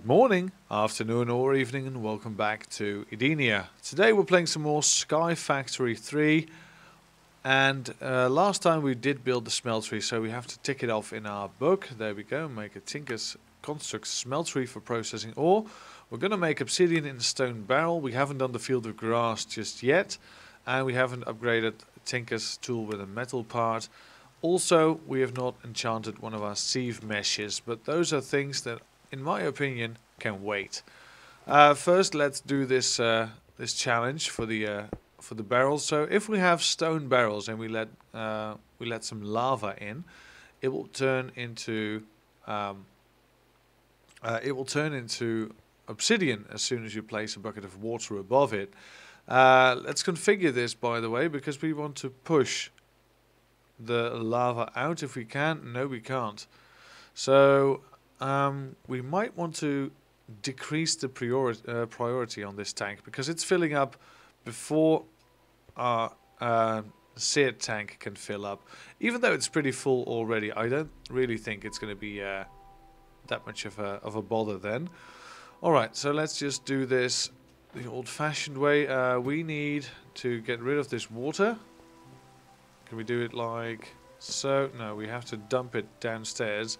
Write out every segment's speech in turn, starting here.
Good morning, afternoon or evening, and welcome back to Edenia. Today we're playing some more Sky Factory 3, and last time we did build the smeltery, so we have to tick it off in our book. There we go, make a Tinker's Construct smeltery for processing ore. We're going to make obsidian in a stone barrel. We haven't done the field of grass just yet, and we haven't upgraded Tinker's tool with a metal part. Also, we have not enchanted one of our sieve meshes, but those are things that, in my opinion, can wait. First, let's do this this challenge for the barrels. So, if we have stone barrels and we let some lava in, it will turn into obsidian as soon as you place a bucket of water above it. Let's configure this, by the way, because we want to push the lava out if we can. No, we can't. So we might want to decrease the priority on this tank because it's filling up before our seared tank can fill up. Even though it's pretty full already, I don't really think it's going to be that much of a bother then. Alright, so let's just do this the old-fashioned way. We need to get rid of this water. Can we do it like so? No, we have to dump it downstairs.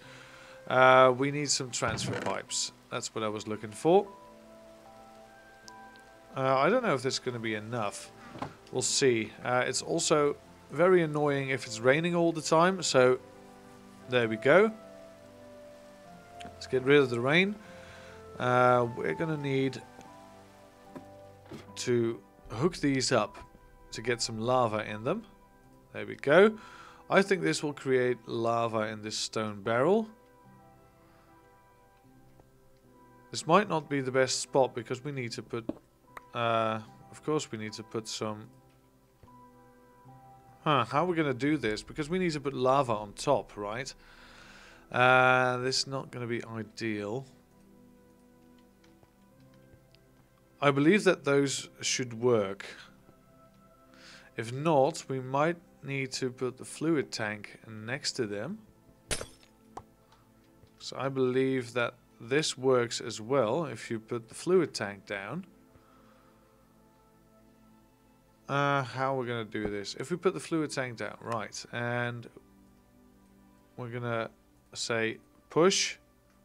We need some transfer pipes. That's what I was looking for. I don't know if this is going to be enough. We'll see. It's also very annoying if it's raining all the time. So there we go. Let's get rid of the rain. We're going to need to hook these up to get some lava in them. There we go. I think this will create lava in this stone barrel. This might not be the best spot because we need to put... of course we need to put some... how are we going to do this? Because we need to put lava on top, right? This is not going to be ideal. I believe that those should work. If not, we might need to put the fluid tank next to them. So I believe that this works as well if you put the fluid tank down. How are we going to do this? If we put the fluid tank down, right, and we're going to say push,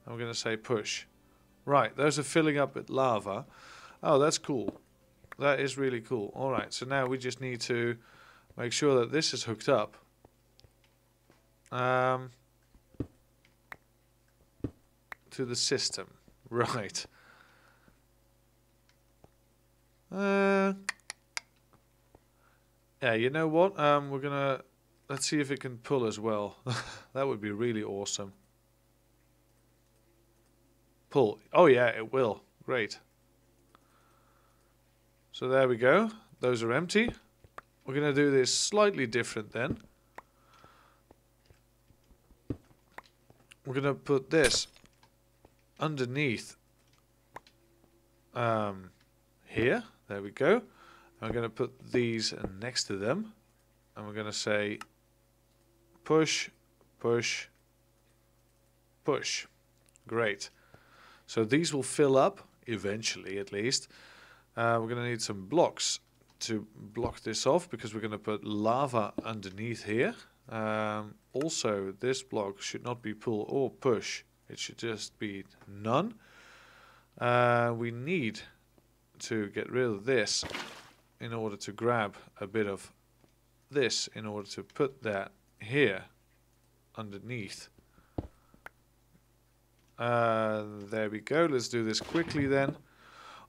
and we're going to say push. Right, those are filling up with lava. Oh, that's cool. That is really cool. Alright, so now we just need to make sure that this is hooked up. To the system. Right. Yeah, you know what? We're gonna... Let's see if it can pull as well. That would be really awesome. Pull. Oh yeah, it will. Great. So there we go. Those are empty. We're going to do this slightly different then. We're going to put this underneath here. There we go. I'm going to put these next to them. And we're going to say push, push, push. Great. So these will fill up, eventually at least. We're going to need some blocks to block this off because we're going to put lava underneath here. Also, this block should not be pull or push. It should just be none. We need to get rid of this in order to grab a bit of this in order to put that here underneath. There we go. Let's do this quickly then.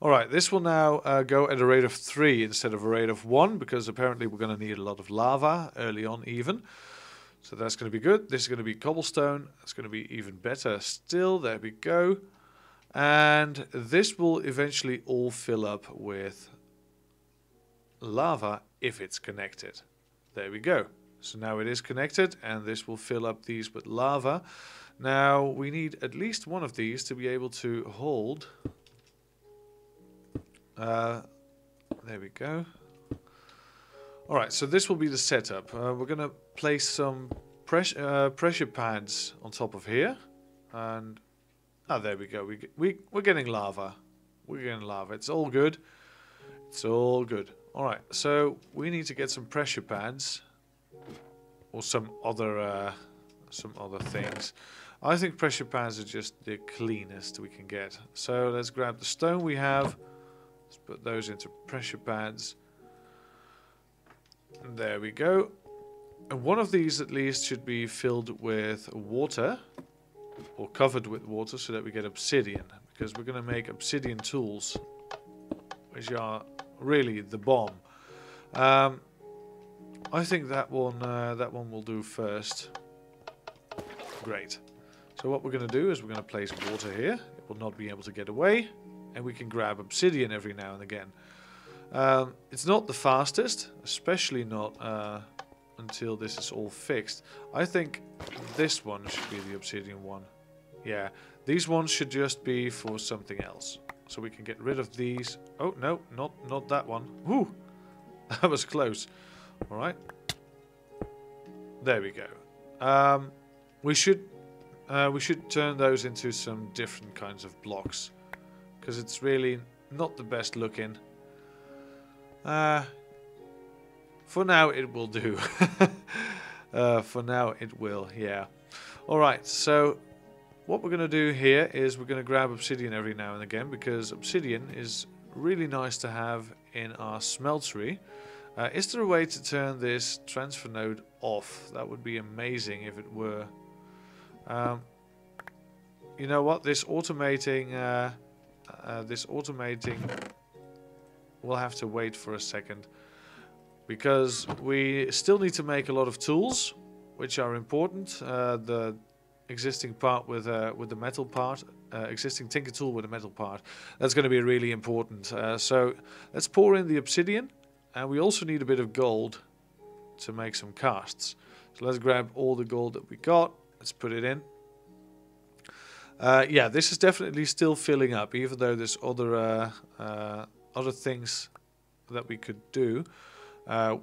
Alright, this will now go at a rate of 3 instead of a rate of 1, because apparently we're going to need a lot of lava early on even. So that's going to be good. This is going to be cobblestone. It's going to be even better still. There we go. And this will eventually all fill up with lava if it's connected. There we go. So now it is connected, and this will fill up these with lava. Now we need at least one of these to be able to hold... there we go. Alright, so this will be the setup. We're going to place some pressure pads on top of here. And Oh, there we go. We're getting lava. We're getting lava. It's all good. It's all good. All right. So we need to get some pressure pads or some other things. I think pressure pads are just the cleanest we can get. So let's grab the stone we have. Let's put those into pressure pads. And there we go. And one of these at least should be filled with water. Or covered with water so that we get obsidian. Because we're going to make obsidian tools. Which are really the bomb. I think that one will do first. Great. So what we're going to do is we're going to place water here. It will not be able to get away. And we can grab obsidian every now and again. It's not the fastest. Especially not until this is all fixed. I think this one should be the obsidian one. Yeah. These ones should just be for something else. So we can get rid of these. Oh, no. Not that one. Whew. That was close. Alright. There we go. We should turn those into some different kinds of blocks. Because it's really not the best looking. For now it will do. For now it will, yeah. Alright, so what we're going to do here is we're going to grab obsidian every now and again. Because obsidian is really nice to have in our smeltery. Is there a way to turn this transfer node off? That would be amazing if it were. You know what? This automating will have to wait for a second. Because we still need to make a lot of tools, which are important. The existing part with the metal part, existing tinker tool with a metal part, that's going to be really important. So let's pour in the obsidian. And we also need a bit of gold to make some casts. So let's grab all the gold that we got. Let's put it in. Yeah, this is definitely still filling up, even though there's other things that we could do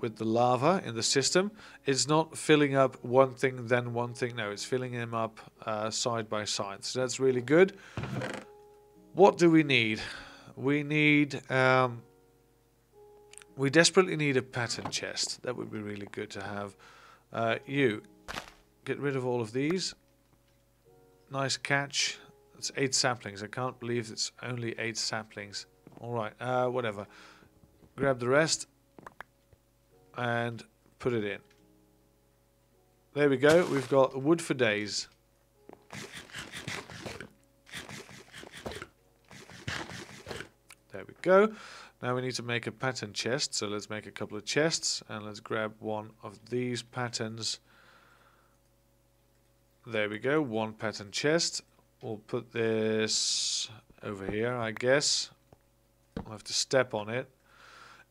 with the lava in the system. It's not filling up one thing, then one thing. No, it's filling them up side by side. So that's really good. What do we need? We need... we desperately need a pattern chest. That would be really good to have. You get rid of all of these. Nice catch. It's 8 saplings. I can't believe it's only 8 saplings. Alright, whatever. Grab the rest. And put it in. There we go. We've got wood for days. There we go. Now we need to make a pattern chest, so let's make a couple of chests, and let's grab one of these patterns. There we go, one pattern chest. We'll put this over here, I guess. I'll have to step on it.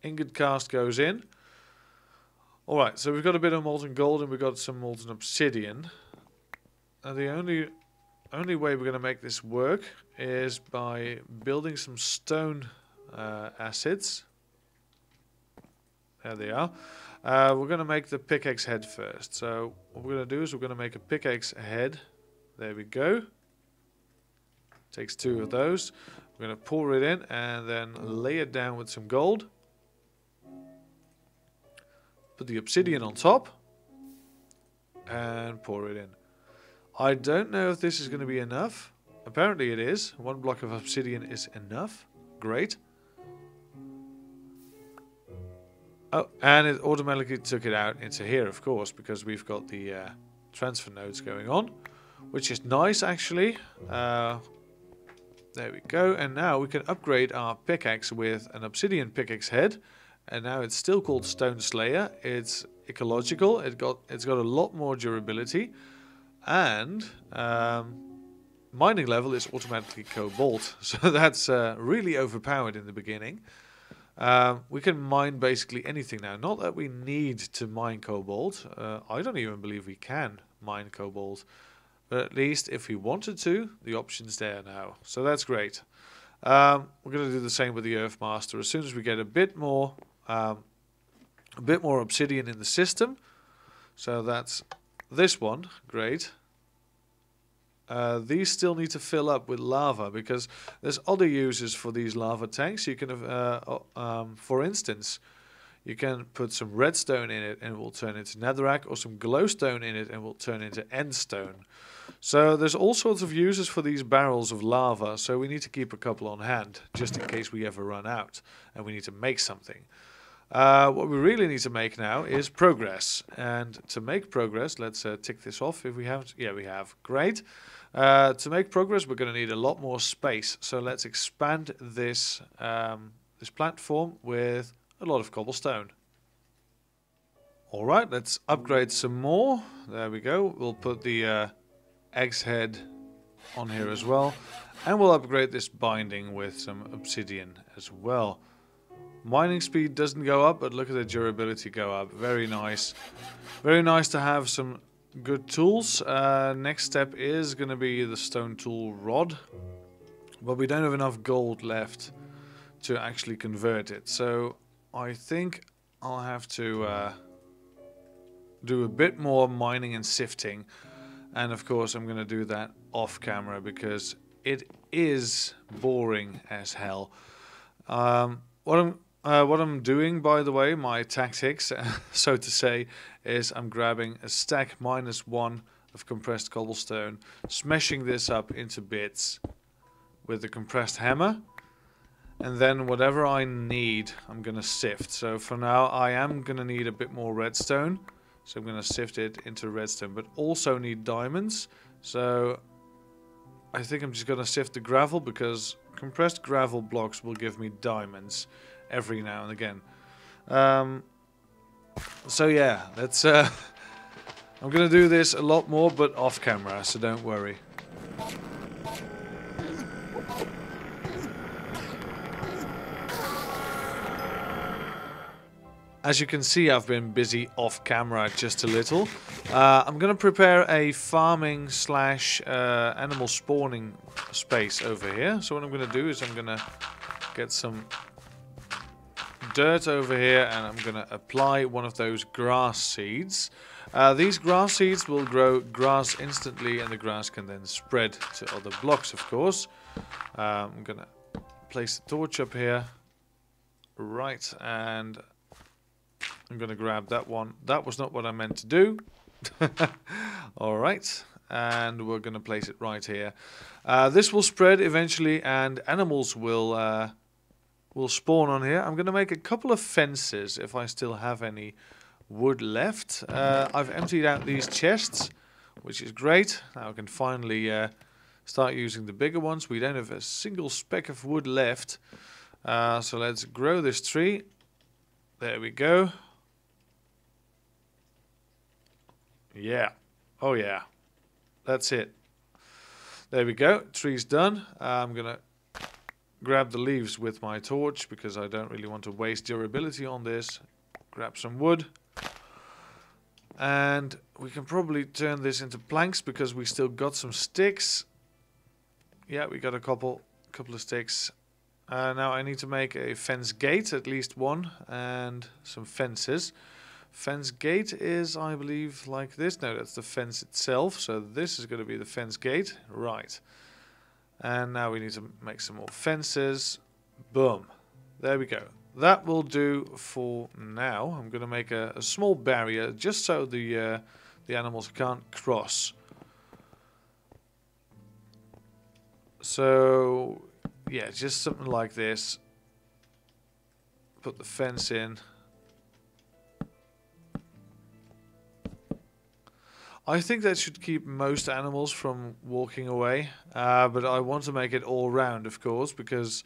Ingot cast goes in. Alright, so we've got a bit of molten gold and we've got some molten obsidian. Now the only way we're going to make this work is by building some stone acids. There they are. We're going to make the pickaxe head first. So what we're going to do is we're going to make a pickaxe head. There we go. Takes 2 of those. We're going to pour it in and then lay it down with some gold. Put the obsidian on top. And pour it in. I don't know if this is going to be enough. Apparently it is. 1 block of obsidian is enough. Great. Oh, and it automatically took it out into here, of course, because we've got the transfer nodes going on, which is nice, actually. There we go. And now we can upgrade our pickaxe with an obsidian pickaxe head. And now it's still called Stone Slayer. It's ecological. It's got a lot more durability. And mining level is automatically cobalt. So that's really overpowered in the beginning. We can mine basically anything now. Not that we need to mine cobalt. I don't even believe we can mine cobalt. But at least if we wanted to, the option's there now. So that's great. We're going to do the same with the Earthmaster. As soon as we get a bit more obsidian in the system. So that's this one. Great. these still need to fill up with lava because there's other uses for these lava tanks. You can, for instance, you can put some redstone in it and it will turn into netherrack, or some glowstone in it and it will turn into endstone. So there's all sorts of uses for these barrels of lava, so we need to keep a couple on hand, just in case we ever run out and we need to make something. What we really need to make now is progress. And to make progress, let's tick this off if we have. Yeah, we have. Great. To make progress, we're going to need a lot more space. So let's expand this, this platform with a lot of cobblestone. Alright, let's upgrade some more. There we go. We'll put the axe head on here as well. And we'll upgrade this binding with some obsidian as well. Mining speed doesn't go up, but look at the durability go up. Very nice. Very nice to have some good tools. Next step is going to be the stone tool rod. But we don't have enough gold left to actually convert it. So I think I'll have to do a bit more mining and sifting. And of course I'm going to do that off camera because it is boring as hell. What I'm doing, by the way, my tactics, so to say, is I'm grabbing a stack -1 of compressed cobblestone, smashing this up into bits with the compressed hammer, and then whatever I need, I'm going to sift. So for now, I am going to need a bit more redstone, so I'm going to sift it into redstone, but also need diamonds. So I think I'm just going to sift the gravel, because compressed gravel blocks will give me diamonds every now and again. So yeah, that's I'm gonna do this a lot more, but off camera, so don't worry. As you can see, I've been busy off camera just a little. I'm gonna prepare a farming slash animal spawning space over here. So what I'm gonna do is I'm gonna get some dirt over here, and I'm going to apply one of those grass seeds. These grass seeds will grow grass instantly, and the grass can then spread to other blocks, of course. I'm going to place the torch up here. Right, and I'm going to grab that one. That was not what I meant to do. Alright, and we're going to place it right here. This will spread eventually, and animals will spawn on here. I'm going to make a couple of fences if I still have any wood left. I've emptied out these chests, which is great. Now I can finally start using the bigger ones. We don't have a single speck of wood left. So let's grow this tree. There we go. Yeah. Oh yeah. That's it. There we go. Tree's done. I'm going to grab the leaves with my torch because I don't really want to waste durability on this. Grab some wood. And we can probably turn this into planks because we still got some sticks. Yeah, we got a couple of sticks. Now I need to make a fence gate, at least one, and some fences. Fence gate is, I believe, like this. No, that's the fence itself. So this is going to be the fence gate. Right. And now we need to make some more fences. Boom. There we go. That will do for now. I'm going to make a small barrier just so the animals can't cross. So, yeah, just something like this. Put the fence in. I think that should keep most animals from walking away, but I want to make it all round, of course, because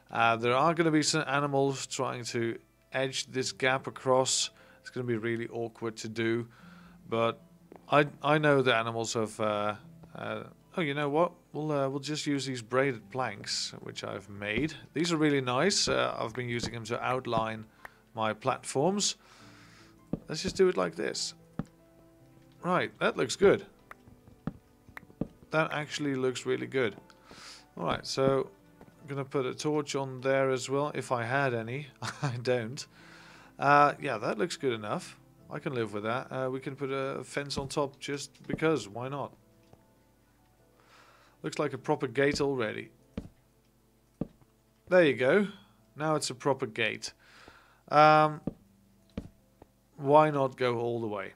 there are going to be some animals trying to edge this gap across. It's going to be really awkward to do, but I know the animals have. Oh, you know what? We'll just use these braided planks, which I've made. These are really nice. I've been using them to outline my platforms. Let's just do it like this. Right, that looks good. That actually looks really good. Alright, so I'm going to put a torch on there as well, if I had any. I don't. Yeah, that looks good enough. I can live with that. We can put a fence on top just because, why not? Looks like a proper gate already. There you go. Now it's a proper gate. Why not go all the way?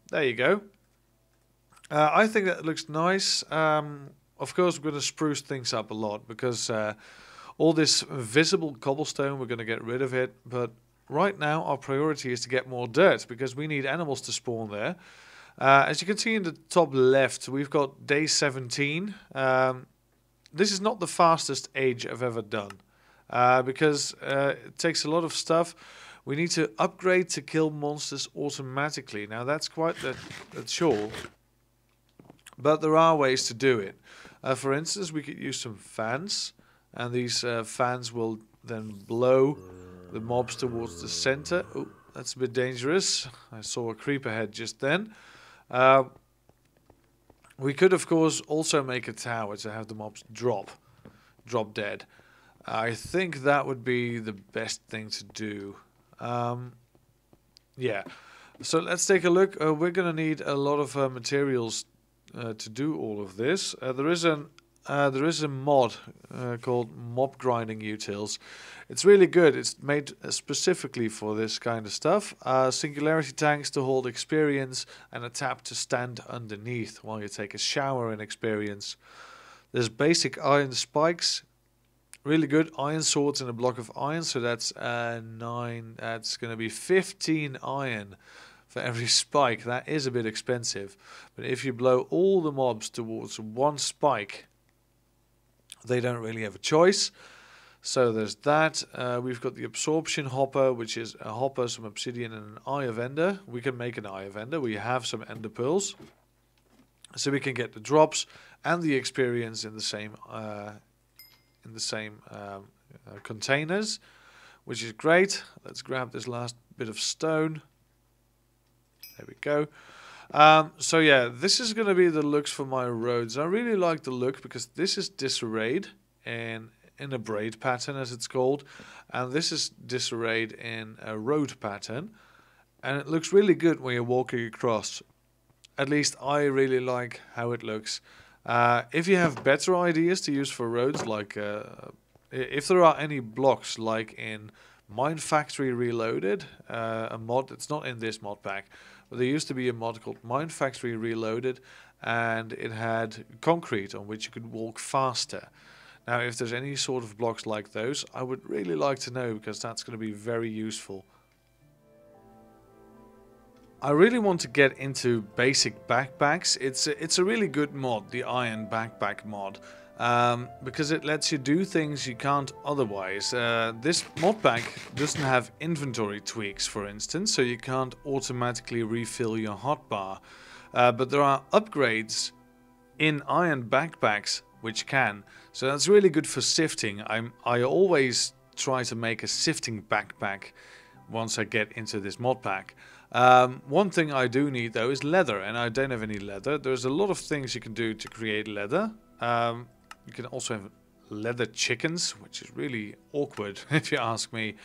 There you go. I think that looks nice. Of course, we're going to spruce things up a lot because all this visible cobblestone, we're going to get rid of it. But right now, our priority is to get more dirt because we need animals to spawn there. As you can see in the top left, we've got day 17. This is not the fastest age I've ever done because it takes a lot of stuff. We need to upgrade to kill monsters automatically. Now that's quite the chore, but there are ways to do it. For instance, we could use some fans, and these fans will then blow the mobs towards the center. Oh, that's a bit dangerous. I saw a creeper head just then. We could, of course, also make a tower to have the mobs drop dead. I think that would be the best thing to do. Yeah, so let's take a look. We're going to need a lot of materials to do all of this. There is a mod called Mob Grinding Utils. It's really good. It's made specifically for this kind of stuff. Singularity tanks to hold experience and a tap to stand underneath while you take a shower in experience. There's basic iron spikes. Really good iron swords and a block of iron, so that's 9. That's going to be 15 iron for every spike. That is a bit expensive, but if you blow all the mobs towards one spike, they don't really have a choice. So there's that. We've got the absorption hopper, which is a hopper, some obsidian, and an eye of ender. We can make an eye of ender. We have some ender pearls, so we can get the drops and the experience in the same. Containers, which is great. Let's grab this last bit of stone. There we go. So yeah, this is going to be the looks for my roads. I really like the look because this is disarrayed in a braid pattern, as it's called, and this is disarrayed in a road pattern, and it looks really good when you're walking across. At least I really like how it looks. If you have better ideas to use for roads, like if there are any blocks like in MineFactory Reloaded, a mod, it's not in this mod pack, but there used to be a mod called MineFactory Reloaded, and it had concrete on which you could walk faster. Now, if there's any sort of blocks like those, I would really like to know, because that's going to be very useful. I really want to get into basic backpacks. It's a really good mod, the iron backpack mod, because it lets you do things you can't otherwise. This mod pack doesn't have inventory tweaks, for instance, so you can't automatically refill your hotbar. But there are upgrades in iron backpacks which can. So that's really good for sifting. I always try to make a sifting backpack once I get into this mod pack. One thing I do need though is leather, and I don't have any leather. There's a lot of things you can do to create leather. You can also have leather chickens, which is really awkward if you ask me.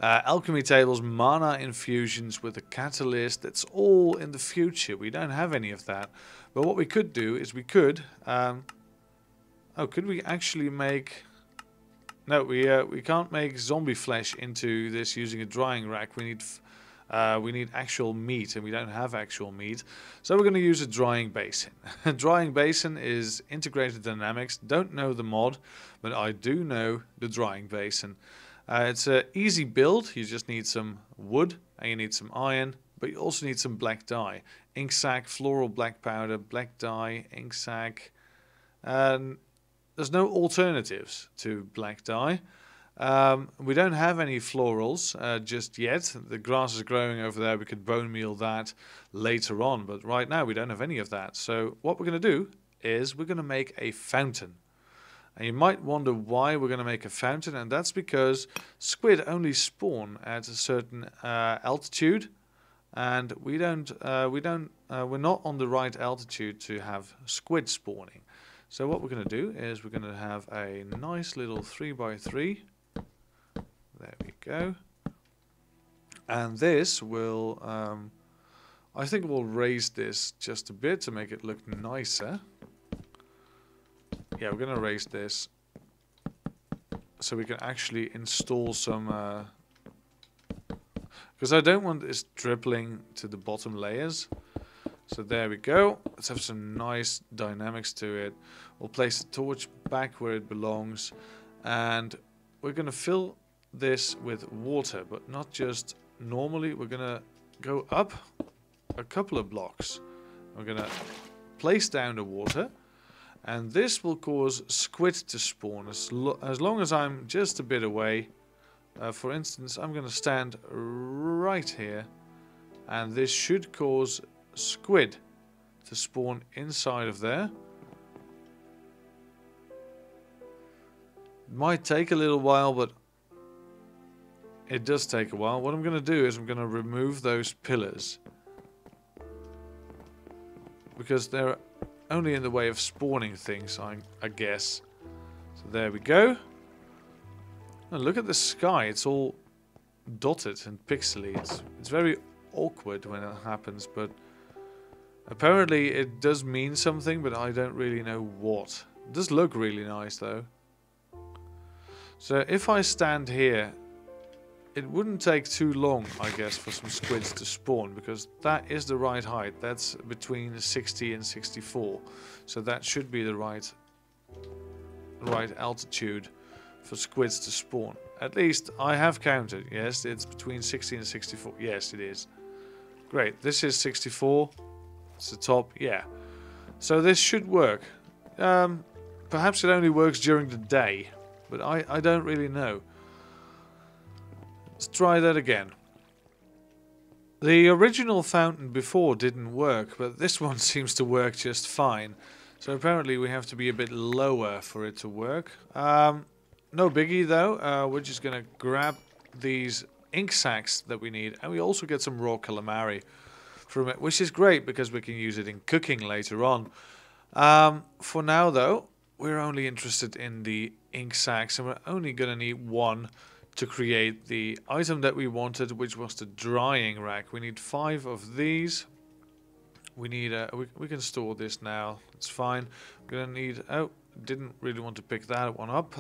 Alchemy tables, mana infusions with a catalyst. That's all in the future. We don't have any of that. But what we could do is we could... could we actually make... No, we can't make zombie flesh into this using a drying rack. We need actual meat, and we don't have actual meat. So we're going to use a drying basin. A drying basin is integrated dynamics. Don't know the mod, but I do know the drying basin. It's an easy build. You just need some wood, and you need some iron, but you also need some black dye. Ink sac, floral black powder, black dye, ink sac. There's no alternatives to black dye. We don't have any florals just yet. The grass is growing over there. We could bone meal that later on, but right now we don't have any of that. So what we're going to do is we're going to make a fountain. And you might wonder why we're going to make a fountain, and that's because squid only spawn at a certain altitude, and we're not on the right altitude to have squid spawning. So what we're going to do is we're going to have a nice little 3x3. There we go. And this will, I think we'll raise this just a bit to make it look nicer. Yeah, we're going to raise this so we can actually install some... because I don't want this dribbling to the bottom layers. So there we go. Let's have some nice dynamics to it. We'll place the torch back where it belongs. And we're going to fill this with water, but not just normally. We're going to go up a couple of blocks. We're going to place down the water. And this will cause squid to spawn as long as I'm just a bit away. For instance, I'm going to stand right here. And this should cause squid to spawn inside of there. Might take a little while, but it does take a while. What I'm going to do is I'm going to remove those pillars, because they're only in the way of spawning things, I guess. So there we go. And look at the sky. It's all dotted and pixely. It's very awkward when it happens, but apparently it does mean something, but I don't really know what. It does look really nice though. So if I stand here, it wouldn't take too long, I guess, for some squids to spawn, because that is the right height. That's between 60 and 64. So that should be the right altitude for squids to spawn. At least I have counted. Yes, it's between 60 and 64. Yes, it is. Great. This is 64. It's the top. Yeah. So this should work. Perhaps it only works during the day, but I don't really know. Let's try that again. The original fountain before didn't work, but this one seems to work just fine. So apparently we have to be a bit lower for it to work. No biggie though. We're just going to grab these ink sacs that we need, and we also get some raw calamari from it, which is great because we can use it in cooking later on. For now though, we're only interested in the ink sacs, and we're only going to need one to create the item that we wanted, which was the drying rack. We need 5 of these. We need we can store this now. It's fine. We're gonna need, oh, didn't really want to pick that one up.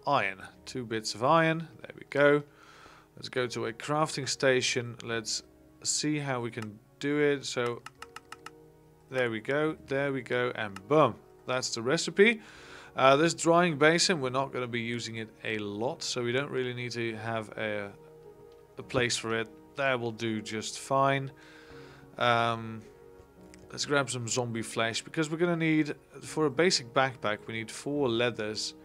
Iron, 2 bits of iron. There we go. Let's go to a crafting station. Let's see how we can do it. So there we go, and boom, that's the recipe. This drying basin, we're not going to be using it a lot, so we don't really need to have a place for it. That will do just fine. Let's grab some zombie flesh, because we're going to need, for a basic backpack, we need 4 leathers.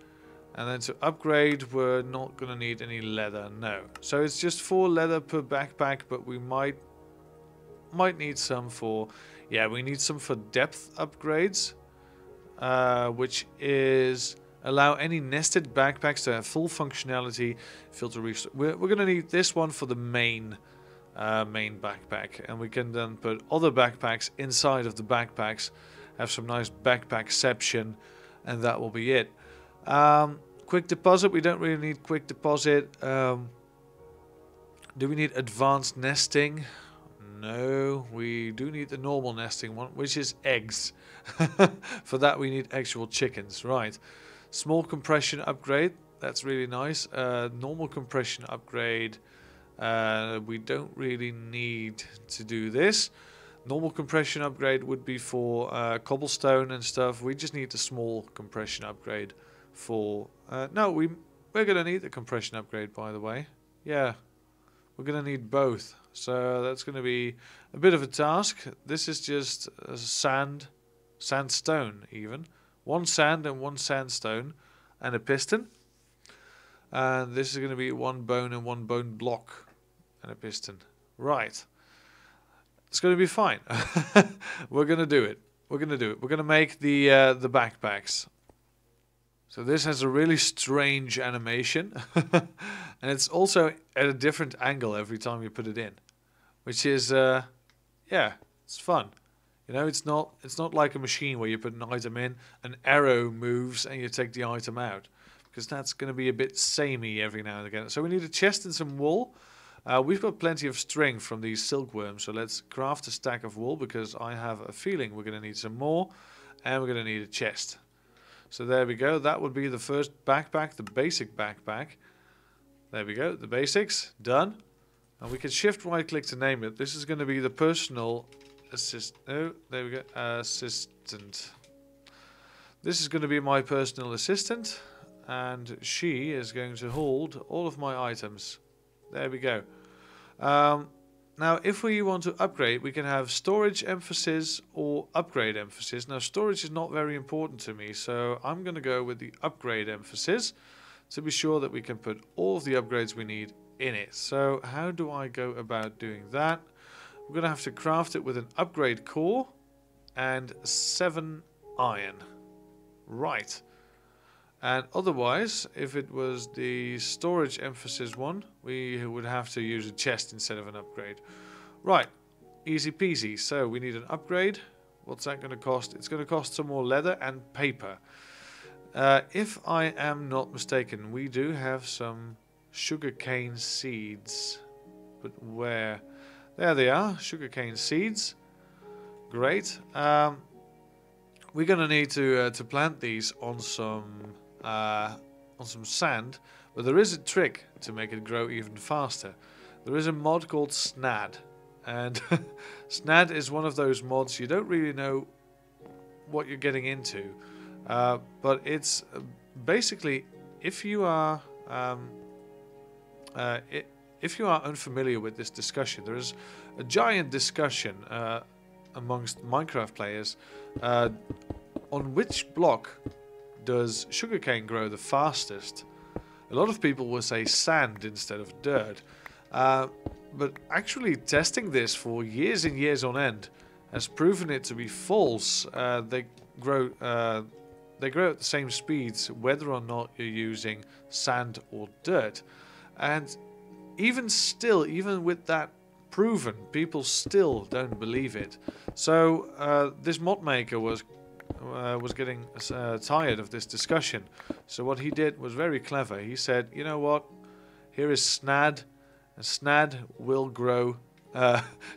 And then to upgrade, we're not going to need any leather, no. So it's just 4 leather per backpack, but we might need some for, yeah, we need some for depth upgrades. Which is allow any nested backpacks to have full functionality, filter restore. We're going to need this one for the main backpack, and we can then put other backpacks inside of the backpacks, have some nice backpackception, and that will be it. Quick deposit, we don't really need quick deposit. Do we need advanced nesting? No, we do need the normal nesting one, which is eggs. For that we need actual chickens, right. Small compression upgrade, that's really nice. Normal compression upgrade, we don't really need to do this. Normal compression upgrade would be for cobblestone and stuff. We just need the small compression upgrade for... no, we're going to need the compression upgrade, by the way. Yeah, we're going to need both. So that's going to be a bit of a task. This is just sandstone even. 1 sand and 1 sandstone and a piston. And this is going to be 1 bone and 1 bone block and a piston. Right. It's going to be fine. We're going to do it. We're going to make the backpacks. So this has a really strange animation. And it's also at a different angle every time you put it in. Which is, yeah, it's fun. You know, it's not like a machine where you put an item in, an arrow moves, and you take the item out. Because that's going to be a bit samey every now and again. So we need a chest and some wool. We've got plenty of string from these silkworms. So let's craft a stack of wool, because I have a feeling we're going to need some more. And we're going to need a chest. So there we go. That would be the first backpack, the basic backpack. There we go. The basics done. And we can shift right click to name it. This is going to be the personal assistant. Oh, there we go. Assistant. This is going to be my personal assistant. And she is going to hold all of my items. There we go. Now, if we want to upgrade, we can have storage emphasis or upgrade emphasis. Now, storage is not very important to me, so I'm going to go with the upgrade emphasis to be sure that we can put all of the upgrades we need in it. So, how do I go about doing that? We're going to have to craft it with an upgrade core and 7 iron. Right. And otherwise, if it was the storage emphasis one, we would have to use a chest instead of an upgrade. Right, easy peasy. So we need an upgrade. What's that going to cost? It's going to cost some more leather and paper. If I am not mistaken, we do have some sugarcane seeds. But where? There they are, sugarcane seeds. Great. We're going to need to plant these on some sand, but there is a trick to make it grow even faster. There is a mod called Snad, and Snad is one of those mods you don't really know what you're getting into, but it's basically if you are unfamiliar with this discussion, there is a giant discussion amongst Minecraft players on which block does sugarcane grow the fastest. A lot of people will say sand instead of dirt, but actually testing this for years and years on end has proven it to be false. They grow at the same speeds whether or not you're using sand or dirt, and even with that proven, people still don't believe it. So this mod maker was getting tired of this discussion. So what he did was very clever. He said, you know what, here is Snad, and Snad will grow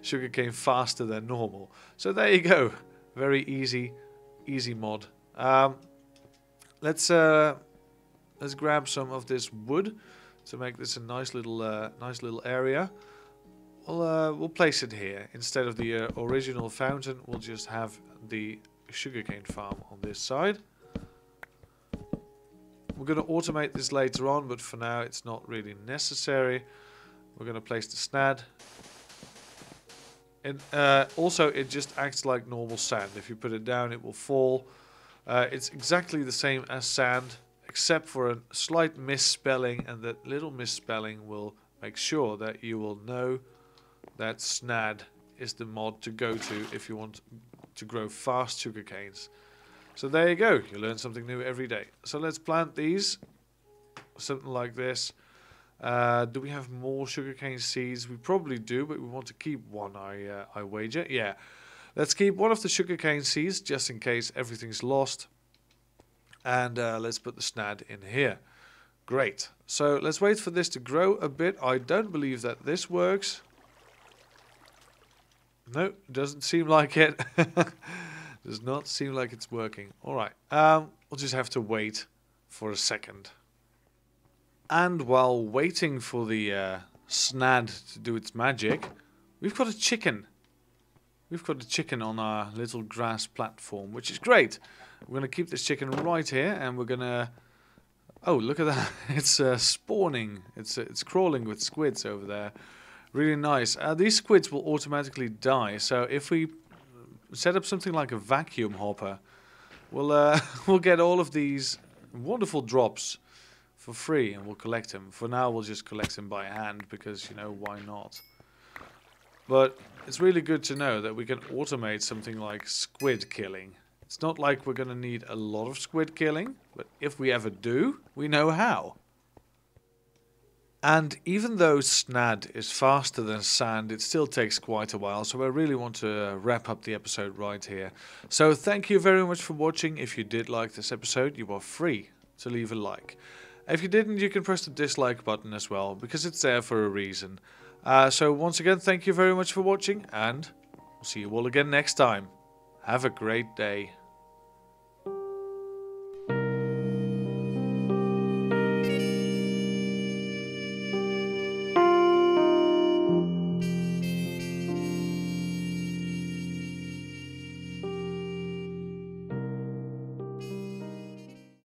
sugarcane faster than normal. So there you go, very easy mod. Let's grab some of this wood to make this a nice little area. We'll place it here instead of the original fountain. We'll just have the sugarcane farm on this side. We're going to automate this later on, but for now it's not really necessary. We're going to place the snad. And also it just acts like normal sand. If you put it down, it will fall. It's exactly the same as sand, except for a slight misspelling, and that little misspelling will make sure that you will know that Snad is the mod to go to if you want to grow fast sugarcanes. So there you go, you learn something new every day. So let's plant these, something like this. Do we have more sugarcane seeds? We probably do, but we want to keep one, I wager. Yeah, let's keep one of the sugarcane seeds just in case everything's lost. And let's put the Snad in here. Great. So let's wait for this to grow a bit. I don't believe that this works. No, doesn't seem like it. Does not seem like it's working. Alright, we'll just have to wait for a second. And while waiting for the Snad to do its magic, we've got a chicken. We've got a chicken on our little grass platform, which is great. We're going to keep this chicken right here, and we're going to... Oh, look at that. It's spawning. It's crawling with squids over there. Really nice. These squids will automatically die, so if we set up something like a vacuum hopper, we'll get all of these wonderful drops for free, and we'll collect them. For now, we'll just collect them by hand, because, you know, why not? But it's really good to know that we can automate something like squid killing. It's not like we're going to need a lot of squid killing, but if we ever do, we know how. And even though Snad is faster than sand, it still takes quite a while, so I really want to wrap up the episode right here. So thank you very much for watching. If you did like this episode, you are free to leave a like. If you didn't, you can press the dislike button as well, because it's there for a reason. So once again, thank you very much for watching, and we'll see you all again next time. Have a great day.